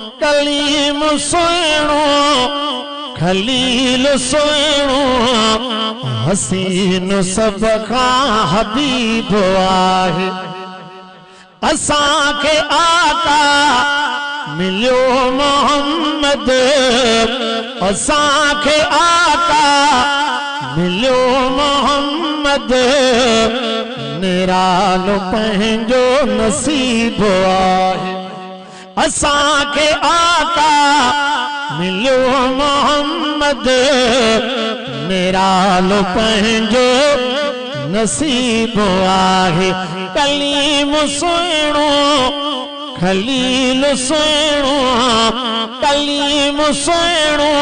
कलीम सोणो खलील सोणो हसीन सब खां हबीब आहे। असां के आका मिलियो मोहम्मद, असां के आका मिलियो मोहम्मद, निरालो पंहिंजो नसीब आहे। असां के आका मिलियो मोहम्मद, निरालो पंहिंजो नसीब आहे। कलीम सुहिणो खलील सुहिणो, कलीम सुहिणो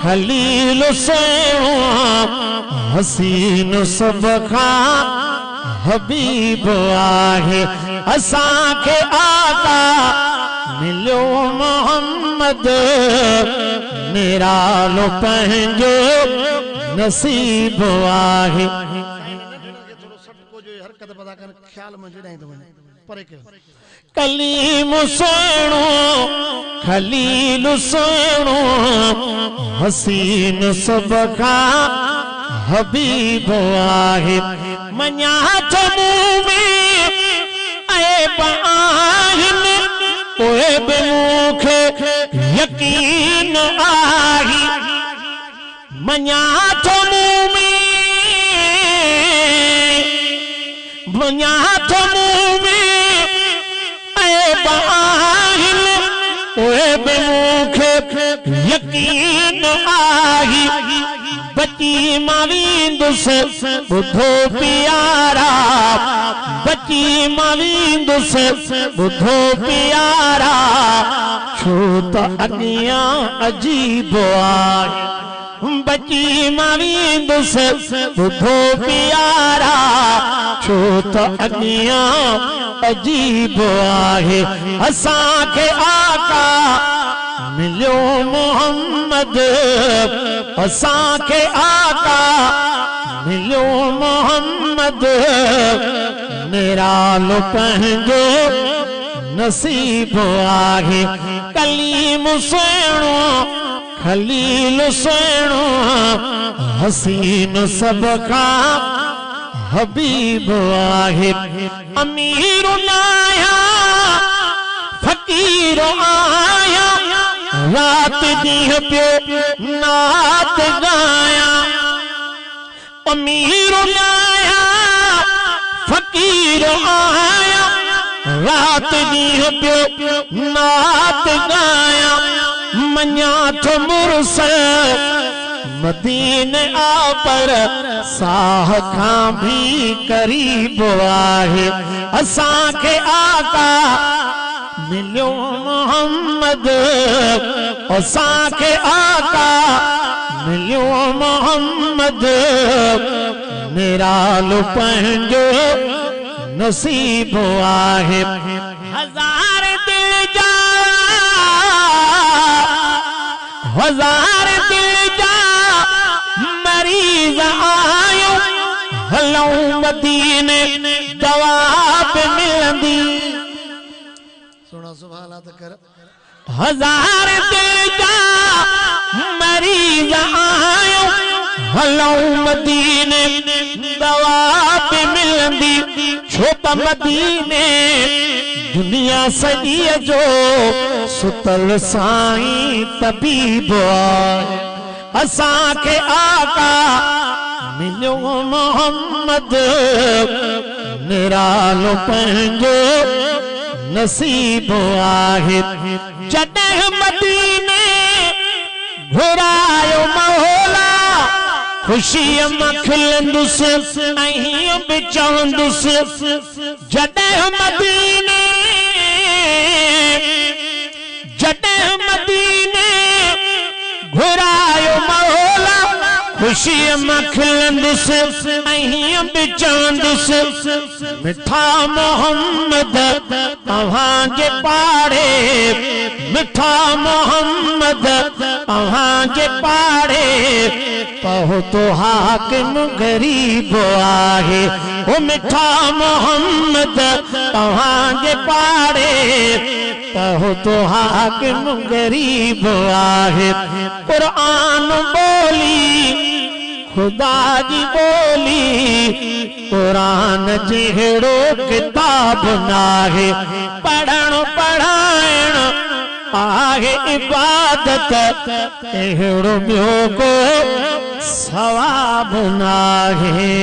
खलील सुहिणो, हसीन सब खां हबीब आहे। असां खे आका मिलियो मोहम्मद, निरालो पंहिंजो नसीब आहे। कलीम सुहिणो खलील सुहिणो, हसीन सब खां हबीब आहे। मञा थो मूं में ऐब आहिनि, पोइ बि मूंखे यकीन आहे। मञा थो मूं में, मञा थो मूं में ऐब आहिनि, पोइ बि मूंखे यकीन आहे। बची मां वेंदुसि ॿुधो प्यारा, बची मां वेंदुसि ॿुधो प्यारा, छो त अॻियां अजीब आहे। बची मां वेंदुसि ॿुधो प्यारा, छो त अॻियां अजीब आहे। असां खे आका मिलियो मोहम्मद, असां खे आका मिलियो मोहम्मद, निरालो पंहिंजो नसीब आहे। कलीम सुहिणो खलील सुहिणो, हसीन सब खां हबीब आहे। अमीर आया फकीर आया, रात ॾींहुं पियो नात गाया। अमीर आया फकीर आया, रात ॾींहुं पियो नात गाया। मञा थो मुर्सल मदीने आ, पर साह खां भी करीब आहे। असां खे आका मिलियो मोहम्मद, असां खे आका मिलियो मोहम्मद, निरालो पंहिंजो नसीब आहे। हज़ार दिल जा, हज़ार दिल जा मरीज़ आयो, हलऊं मदीने दवा बि मिलंदी। सुणो सुभान अल्लाह त कर। हज़ार दिल जा मरीज़ आयो, हलऊं मदीने दवा बि मिलंदी। छो त मदीने दुनिया सॼी जो सुतल साईं तबीब आहे। असां खे आका मिलियो मोहम्मद, निरालो पंहिंजो नसीब आहे। जॾहिं मदीने घुरायो मौला, ख़ुशीअ मां खिलंदुसि ऐं बि चवंदुसि। जॾहिं मदीने, जॾहिं मदीने घुरायो मौला, ख़ुशीअ मां खिलंदुसि ऐं बि चवंदुसि। मिठा मोहम्मद तव्हांजे पाड़े, मिठा मोहम्मद मदद तव्हांजे पाड़े पहो तो हाकिम गरीब आहे ओ मिठा मोहम्मद तव्हांजे पाड़े पहो तो हाकिम गरीब आहे कुरान बोली खुदा जी बोली कुरान जहिड़ो किताब नाहे पढ़ण पढ़ाइण आहे इबादत अहिड़ो ॿियो को सवाब नाहे।